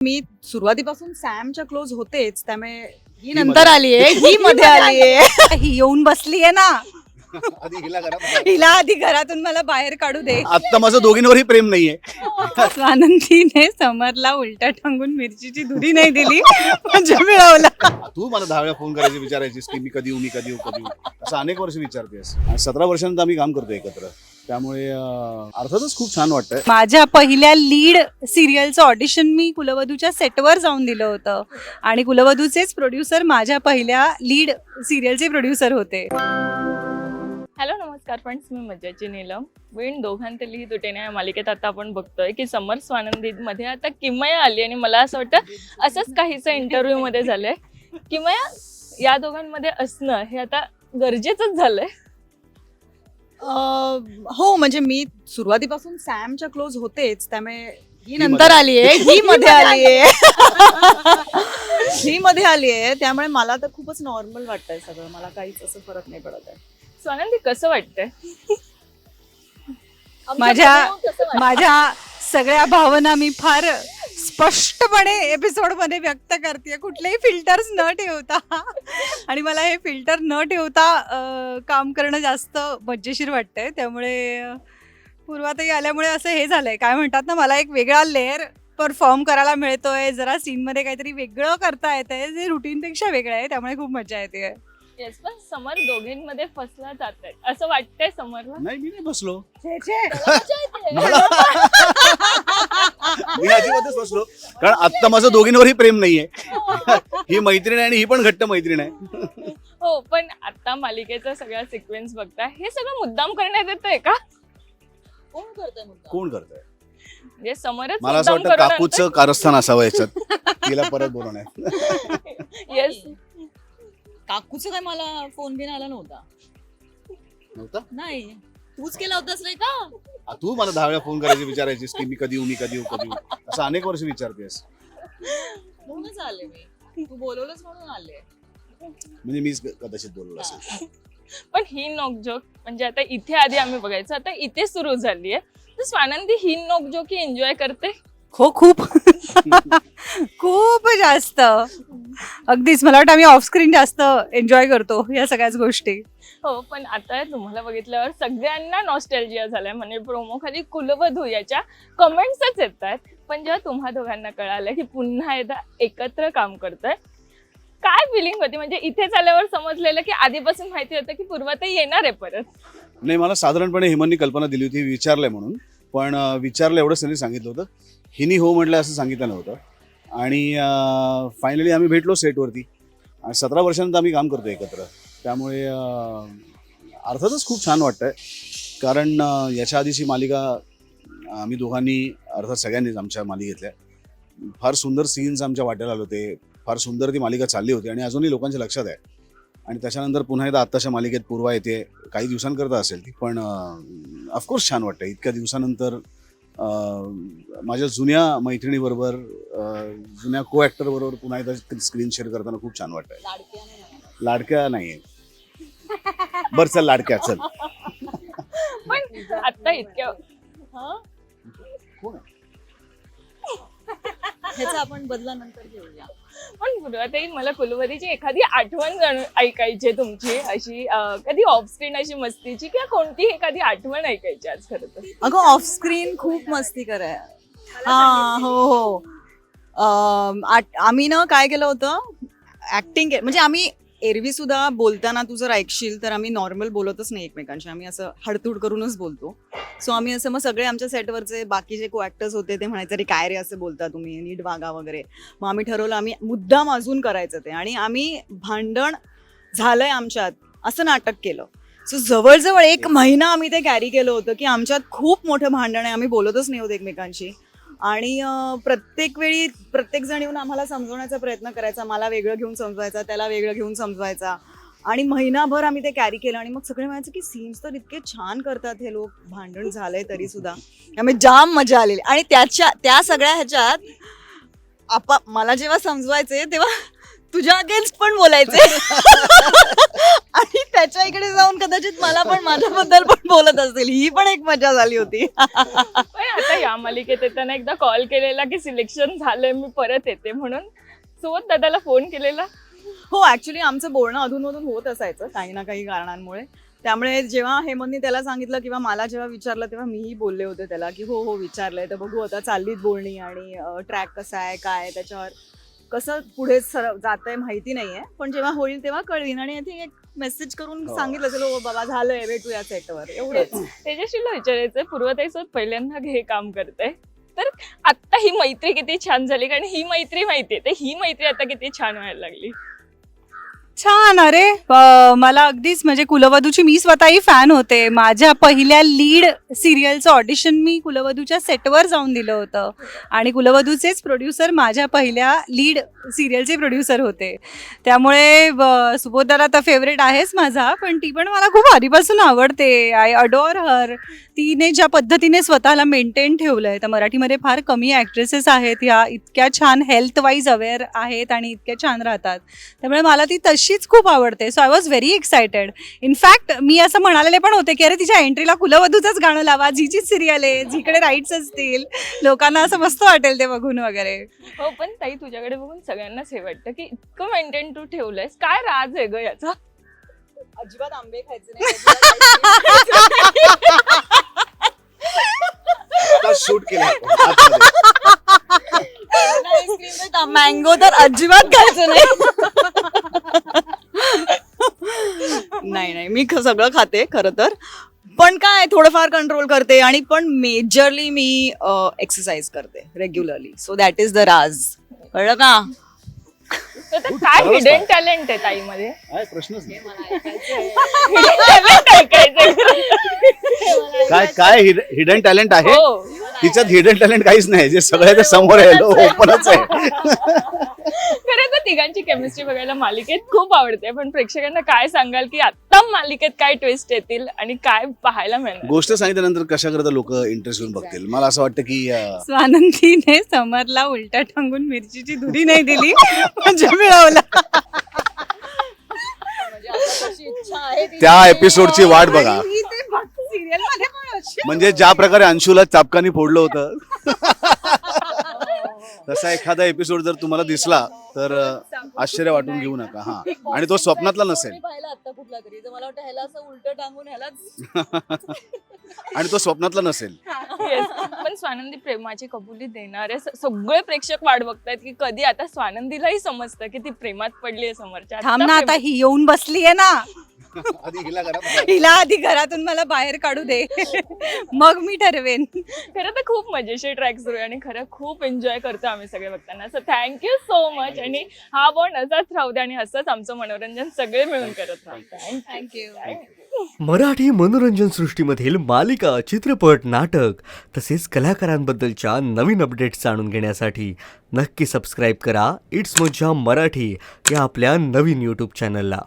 मी सुरुवातीपासून सॅमच्या क्लोज होतेच, त्यामुळे ही नंतर आलीये, ही मध्ये आलीये. ही येऊन बसलीये ना, हिला आधी घरातून मला बाहेर काढू दे. आता माझं दोघींवरही प्रेम नाहीये. आनंदीने समरला उलटा टांगून मिरचीची धुरी नाही दिली म्हणजे मिळवला. तू मला 10 वेळा फोन करायची, विचारायचीस की मी कधी येऊ, मी कधी येऊ, कधी येऊ, असं अनेक वर्ष विचारतेस. 17 वर्षांनंतर आम्ही काम करतो एकत्र, त्यामुळे अर्थातच खूप छान वाटतंय. माझ्या पहिल्या लीड सिरियलचं ऑडिशन मी कुलवधूच्या सेटवर जाऊन दिलं होतं आणि कुलवधूचेच प्रोड्युसर माझ्या पहिल्या लीड सिरियलचे प्रोड्युसर होते. हॅलो नमस्कार फ्रेंड्स, मी मज्जाची नीलम. विण दोघांतली तुटेने या मालिकेत आता आपण बघतोय की समर स्वानंदीमध्ये आता किमया आली आणि मला असं वाटतं असंच काहीचं इंटरव्ह्यू मध्ये झालंय. किमया या दोघांमध्ये असणं हे आता गरजेचंच झालंय. हो, म्हणजे मी सुरुवातीपासून सॅमच्या क्लोज होतेच, त्यामुळे ही नंतर आलीये, ही मध्ये आलीये. ही मध्ये आलीये, त्यामुळे मला तर खूपच नॉर्मल वाटतंय सगळं. मला काहीच असं फरक नाही पडत आहे. स्वानंदी कसं वाटतंय? माझ्या सगळ्या भावना मी फार स्पष्टपणे एपिसोड मध्ये व्यक्त करते, कुठलेही फिल्टर्स न ठेवता. आणि मला हे फिल्टर न ठेवता काम करणं जास्त मजेशीर वाटतंय. त्यामुळे पूर्वातही आल्यामुळे असं हे झालंय, काय म्हणतात ना, मला एक वेगळा लेअर परफॉर्म करायला मिळतोय. जरा सीन मध्ये काहीतरी वेगळं करता येतंय, जे रुटीन पेक्षा वेगळं आहे, त्यामुळे खूप मजा येते. येस, पण समर दोघींमध्ये फसला जात आहे असं वाटतंय समरला? नाही, मी नाही बसलो. त्याला मी अजिबातच बसलो, कारण आता माझं दोघींवरही प्रेम नाहीये. ही मैत्रीण आहे आणि ही पण घट्ट मैत्रीण आहे. हो, पण आता मालिकेचा सगळा सिक्वेन्स बघता हे सगळं मुद्दाम करण्यात येतंय का? कोण करतंय? म्हणजे समरच मला असं वाटतं काकूचं कारस्थान असावं याच्यात, तिला परत बोलवण्यात. येस, काकूचं काय मला फोन बिन आला नव्हता. नाही, तूच केला होतास नाही का? तू मला 10 वेळा फोन करायची, विचारायचीस की मी कधी येऊ, मी कधी येऊ, कधी येऊ, असं अनेक वर्ष विचारतेस. म्हणूनच आले मी, तू बोलवलंच म्हणून आले. म्हणजे मीच कदाचित बोललो असेल. पण ही नोकझोक म्हणजे आता इथे आधी आम्ही बघायचो, आता इथे सुरू झाली आहे. तर स्वानंदी ही नोकझोक एन्जॉय करते? हो, खूप खूप जास्त. अगदीच मला वाटतं आम्ही ऑफस्क्रीन जास्त एन्जॉय करतो या सगळ्याच गोष्टी. हो, पण आता तुम्हाला बघितल्यावर सगळ्यांना नॉस्टॅल्जिया झालाय. म्हणजे प्रोमो खाली कुलवधू याच्या कमेंट्सच येत आहेत. पण जेव्हा तुम्हा दोघांना कळालं की पुन्हा एकदा एकत्र काम करतोय, काय फिलिंग होती? म्हणजे इथेच आल्यावर समजलेलं की आधीपासून माहिती होतं की पूर्वातही येणार आहे परत? नाही, मला साधारणपणे हेमंतनी कल्पना दिली होती, विचारलंय म्हणून. पण विचारलं एवढंच त्यांनी सांगितलं होतं. हिनी हो म्हटलं असं सांगितलं नव्हतं. आणि फायनली आम्ही भेटलो सेटवरती. आणि 17 वर्षानंतर आम्ही काम करतो एकत्र, त्यामुळे अर्थातच खूप छान वाटतंय. कारण याच्या आधीची मालिका आम्ही दोघांनी, अर्थात सगळ्यांनीच आमच्या मालिकेतल्या फार सुंदर सीन्स आमच्या वाट्याला आले होते. फार सुंदर ती मालिका चालली होती आणि अजूनही लोकांच्या लक्षात आहे. आणि त्याच्यानंतर पुन्हा एकदा आत्ताच्या मालिकेत पूर्वा येते. काही दिवसांकरता असेल ती, पण ऑफकोर्स छान वाटतं. इतक्या दिवसानंतर माझ्या जुन्या मैत्रिणीबरोबर, जुन्या को ॲक्टर बरोबर पुन्हा एकदा स्क्रीन शेअर करताना खूप छान वाटतंय. लाडक्या नाहीये, बरं चल लाडक्या चल. पण आता इतक्या ह्याचा आपण बदला नंतर घेऊया. पण पूर्वातही मला कुलवधीची एखादी आठवण ऐकायची तुमची, अशी कधी ऑफस्क्रीन अशी मस्तीची किंवा कोणती एखादी आठवण ऐकायची आज खरं तर? अगं ऑफस्क्रीन खूप मस्ती कराय. हा, हो. आम्ही ना काय केलं होतं, ऍक्टिंग म्हणजे आम्ही एरवी सुद्धा बोलताना तू जर ऐकशील तर आम्ही नॉर्मल बोलतच नाही एकमेकांशी. आम्ही असं हडतूड करूनच बोलतो. सो आम्ही असं, मग सगळे आमच्या सेटवरचे बाकीचे को ॲक्टर्स होते ते म्हणायचे, अरे काय रे असं बोलता तुम्ही, नीट वागा वगैरे. मग आम्ही ठरवलं आम्ही मुद्दाम अजून करायचं ते. आणि आम्ही भांडण झालंय आमच्यात असं नाटक केलं. सो जवळजवळ 1 महिना आम्ही ते कॅरी केलं होतं की आमच्यात खूप मोठं भांडण आहे, आम्ही बोलतच नाही होत एकमेकांशी. आणि प्रत्येक वेळी प्रत्येक जण येऊन आम्हाला समजवण्याचा प्रयत्न करायचा. मला वेगळं घेऊन समजवायचा, त्याला वेगळं घेऊन समजवायचा. आणि महिनाभर आम्ही ते कॅरी केलं. आणि मग सगळे म्हणायचं की सीन्स तर इतके छान करतात हे लोक, भांडण झालंय तरी सुद्धा. त्यामुळे जाम मजा आलेली. आणि त्या सगळ्या ह्याच्यात मला जेव्हा समजवायचे तेव्हा तुझ्या अगेन्स्ट पण बोलायचे. आणि त्याच्या इकडे जाऊन कदाचित मला पण माझ्याबद्दल पण बोलत असतील. ही पण एक मजा झाली होती. पण आता या मालिकेत येताना एकदा कॉल केलेला की सिलेक्शन झालंय, मी परत येते म्हणून. सुबोध दादाला फोन केलेला. हो, ऍक्च्युली आमचं बोलणं अधूनमधून होत असायचं काही ना काही कारणांमुळे. त्यामुळे जेव्हा हेमंतनी त्याला सांगितलं किंवा मला जेव्हा विचारलं तेव्हा मीही बोलले होते त्याला की हो विचारलंय, तर बघू आता चाललीत बोलणी आणि ट्रॅक कसा आहे काय त्याच्यावर कसं पुढे जातंय माहिती नाहीये, पण जेव्हा होईल तेव्हा कळवीन. आणि आय थिंक एक मेसेज करून सांगितलं असेल हो बाबा झालंय भेटूया सेटवर, एवढंच. तेजस्वीला विचारायचंय, पूर्वताईसोबत पहिल्यांदा हे काम करते तर आता ही मैत्री किती छान झाली, कारण ही मैत्री माहितीये तर ही मैत्री आता किती छान व्हायला लागली. छान. अरे मला अगदीच म्हणजे कुलवधूची मी स्वतःही फॅन होते. माझ्या पहिल्या लीड सिरियलचं ऑडिशन मी कुलवधूच्या सेटवर जाऊन दिलं होतं आणि कुलवधूचेच प्रोड्युसर माझ्या पहिल्या लीड सिरियलचे प्रोड्युसर होते. त्यामुळे सुबोधदादा तर फेवरेट आहेच माझा, पण ती पण मला खूप आधीपासून आवडते. आय अडोअर हर. तिने ज्या पद्धतीने स्वतःला मेंटेन ठेवलंय, तर मराठीमध्ये फार कमी ॲक्ट्रेसेस आहेत ह्या इतक्या छान हेल्थ वाईज अवेअर आहेत आणि इतक्या छान राहतात. त्यामुळे मला ती तशीच खूप आवडते. So I was very excited. In fact मी असं म्हणालेले पण होते की अरे तिच्या एंट्रीला कुलवधूचंच गाणं लावा, झीचीच सिरियल आहे, झीकडे राईट्स असतील, लोकांना असं मस्त वाटेल ते बघून वगैरे. हो, पण ताई तुझ्याकडे बघून सगळ्यांनाच हे वाटतं की इतकं मेंटेन तू ठेवलंयस, काय राज आहे ग याचा? अजिबात आंबे खायचे शूट केलं मँगो तर अजिबात खायचं नाही. नाही मी सगळं खाते खरं तर, पण काय थोडंफार कंट्रोल करते. आणि पण मेजरली मी एक्सरसाइज करते regularly. So that is the राज. कळलं का? तर ते काय हिडन टॅलेंट आहे ताईमध्ये? काय प्रश्नच नाही. काय काय हिडन टॅलेंट आहे? हो, तिच्यात हिडन टॅलेंट काहीच नाही, जे सगळं ते समोर आहे ओपनच आहे. खरं तर तिघांची केमिस्ट्री बघायला मालिकेत खूप आवडते, पण प्रेक्षकांना काय सांगाल की आता मालिकेत काय ट्विस्ट येतील आणि काय पाहायला मिळणार? गोष्ट सांगितल्यानंतर कशा करता लोक इंटरेस्ट घेऊन बघतील. मला असं वाटतं की स्वानंदीने समरला उलटा टांगून मिरचीची धुरी नाही दिली म्हणजे मिळवला. त्या एपिसोडची वाट बघा. सिरियल मध्ये पण अशी म्हणजे ज्या प्रकारे अंशूला चापकानी फोडलं होतं तसा एखादा एपिसोड जर तुम्हाला दिसला तर आश्चर्य वाटून घेऊ नका. हा, आणि तो स्वप्नातला नसेल. पाहिला आता कुठला तरी, तर मला वाटतं ह्याला असं उलट टांगून ह्यालाच आणि तो स्वप्नातला नसेल. Yes. पण स्वानंदी प्रेमाची कबुली देणारे सगळे प्रेक्षक वाट बघतायत की कधी आता स्वानंदीलाही समजतं की ती प्रेमात पडली आहे समोरच्या. थांब ना, आता ही येऊन बसलीये ना, आधी हिला करा. हिला आधी घरातून मला बाहेर काढू दे मग मी ठरवेन. खरं तर खूप मजेशीर ट्रॅक सुरू आहे आणि खरं खूप एन्जॉय करतो आम्ही सगळे बघताना. So thank you so much. आणि हा बॉन्ड असाच राहू दे आणि असंच आमचं मनोरंजन सगळे मिळून करत राहतो. थँक्यू. मराठी मनोरंजन सृष्टीमधील मालिका, चित्रपट, नाटक तसेच कलाकारांबद्दलच्या नवीन अपडेट्स जाणून घेण्यासाठी नक्की सबस्क्राईब करा इट्स मज्जा मराठी या आपल्या नवीन यूट्यूब चॅनलला.